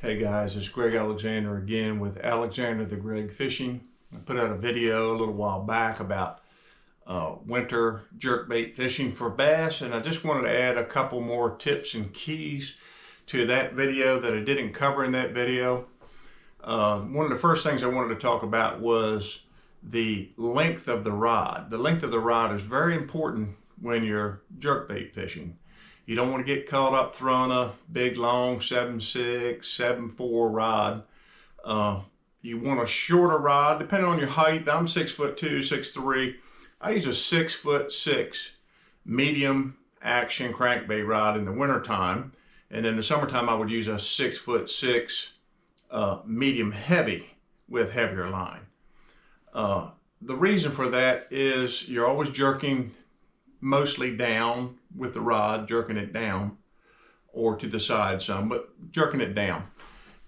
Hey guys, it's Greg Alexander again with Alexander the Greg Fishing. I put out a video a little while back about winter jerkbait fishing for bass, and I just wanted to add a couple more tips and keys to that video that I didn't cover in that video. One of the first things I wanted to talk about was the length of the rod. The length of the rod is very important when you're jerkbait fishing. You don't want to get caught up throwing a big long 7.6, 7.4 rod. You want a shorter rod, depending on your height. I'm 6'2", 6'3". I use a 6'6" medium action crankbait rod in the wintertime. And in the summertime, I would use a 6'6" medium heavy with heavier line. The reason for that is you're always jerking mostly down with the rod, jerking it down, or to the side some, but jerking it down.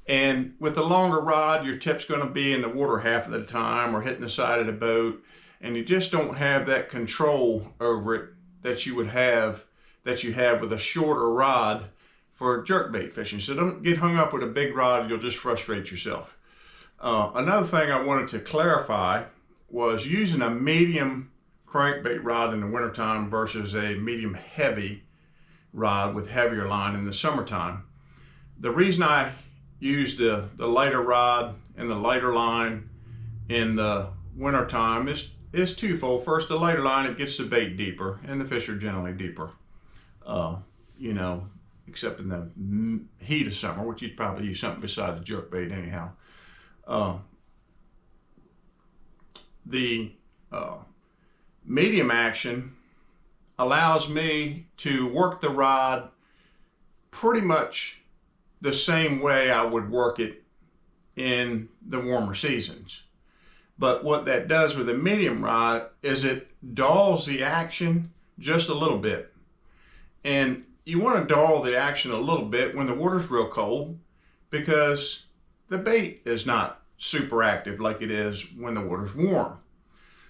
And with the longer rod, your tip's going to be in the water half of the time or hitting the side of the boat, and you just don't have that control over it that you would have with a shorter rod for jerkbait fishing. So don't get hung up with a big rod, you'll just frustrate yourself. Another thing I wanted to clarify was using a medium crankbait rod in the wintertime versus a medium heavy rod with heavier line in the summertime. The reason I use the lighter rod and the lighter line in the wintertime is twofold. First, the lighter line, it gets the bait deeper, and the fish are generally deeper, except in the heat of summer, which you'd probably use something besides the jerkbait anyhow. The medium action allows me to work the rod pretty much the same way I would work it in the warmer seasons. But what that does with a medium rod is it dulls the action just a little bit. And you want to dull the action a little bit when the water's real cold, because the bait is not super active like it is when the water's warm.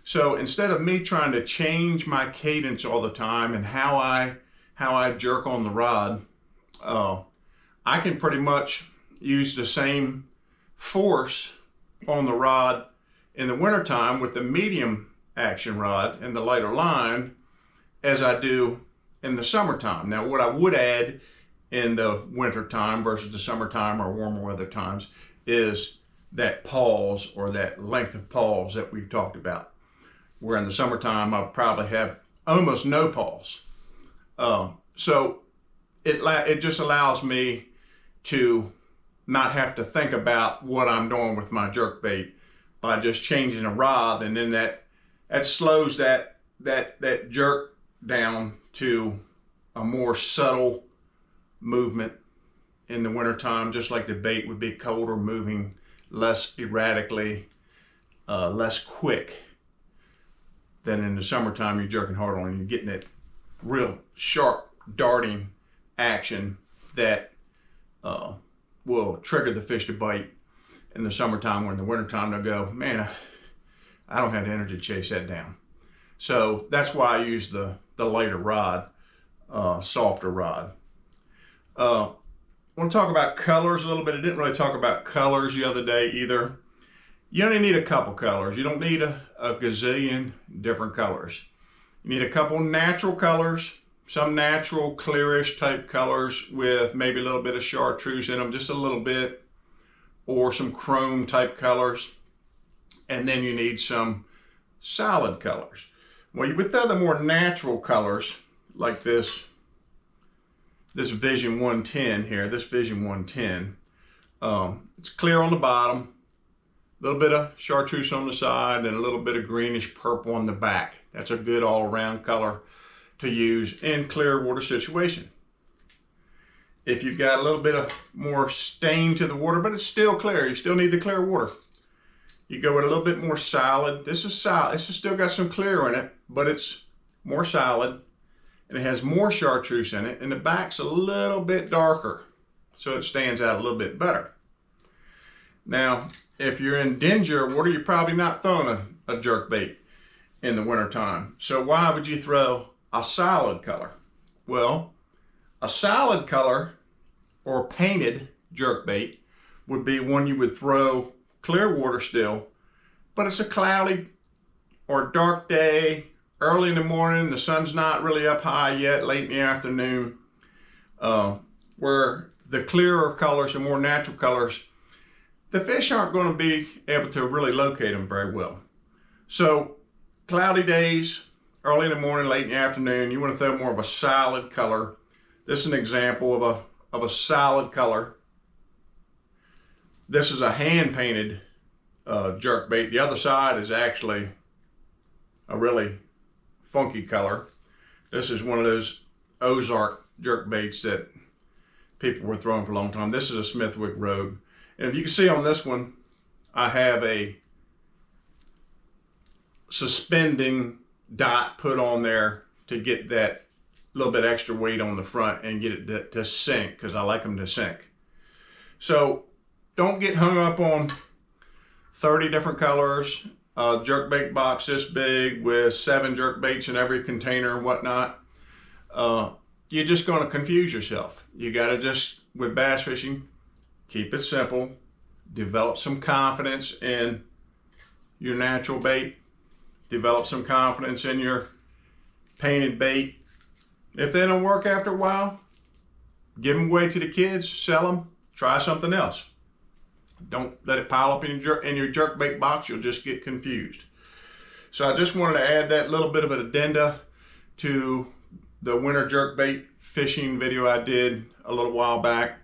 So instead of me trying to change my cadence all the time and how I jerk on the rod, I can pretty much use the same force on the rod in the wintertime with the medium action rod and the lighter line as I do in the summertime. Now, what I would add in the wintertime versus the summertime or warmer weather times is that pause, or that length of pause that we've talked about. Where in the summertime, I'll probably have almost no pause. So it just allows me to not have to think about what I'm doing with my jerkbait by just changing a rod, and then that slows that jerk down to a more subtle movement in the wintertime, just like the bait would be colder, moving less erratically, less quick. Then in the summertime, you're jerking hard on and you're getting that real sharp darting action that will trigger the fish to bite in the summertime. Or in the wintertime, they'll go, man, I don't have the energy to chase that down. So that's why I use the lighter rod, softer rod. I want to talk about colors a little bit. I didn't really talk about colors the other day either. You only need a couple colors. You don't need a gazillion different colors. You need a couple natural colors, some natural clearish type colors with maybe a little bit of chartreuse in them, just a little bit, or some chrome type colors. And then you need some solid colors. Well, with the other more natural colors, like this Vision 110 here, this Vision 110, it's clear on the bottom, a little bit of chartreuse on the side, and a little bit of greenish purple on the back. That's a good all-around color to use in clear water situation. If you've got a little bit of more stain to the water, but it's still clear, you still need the clear water, you go with a little bit more solid. This is solid. This has still got some clear in it, but it's more solid, and it has more chartreuse in it, and the back's a little bit darker, so it stands out a little bit better. Now, if you're in dingier water, you're probably not throwing a jerkbait in the wintertime. So why would you throw a solid color? Well, a solid color or painted jerkbait would be one you would throw clear water still, but it's a cloudy or dark day, early in the morning, the sun's not really up high yet, late in the afternoon, where the clearer colors, the more natural colors, the fish aren't going to be able to really locate them very well. So cloudy days, early in the morning, late in the afternoon, you want to throw more of a solid color. This is an example of a solid color. This is a hand-painted jerkbait. The other side is actually a really funky color. This is one of those Ozark jerkbaits that people were throwing for a long time. This is a Smithwick Rogue. And if you can see on this one, I have a suspending dot put on there to get that little bit extra weight on the front and get it to sink, because I like them to sink. So don't get hung up on 30 different colors, a jerkbait box this big with 7 jerkbaits in every container and whatnot. You're just going to confuse yourself. You got to just, with bass fishing, keep it simple, develop some confidence in your natural bait, develop some confidence in your painted bait. If they don't work after a while, give them away to the kids, sell them, try something else. Don't let it pile up in your jerkbait box. You'll just get confused. So I just wanted to add that little bit of an addenda to the winter jerkbait fishing video I did a little while back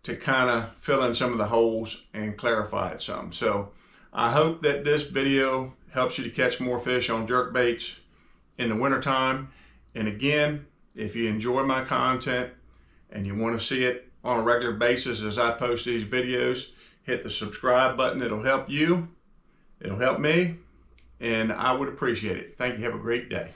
to kind of fill in some of the holes and clarify it some. So I hope that this video helps you to catch more fish on jerkbaits in the wintertime. And again, if you enjoy my content and you want to see it on a regular basis as I post these videos, hit the subscribe button. It'll help you, it'll help me, and I would appreciate it. Thank you. Have a great day.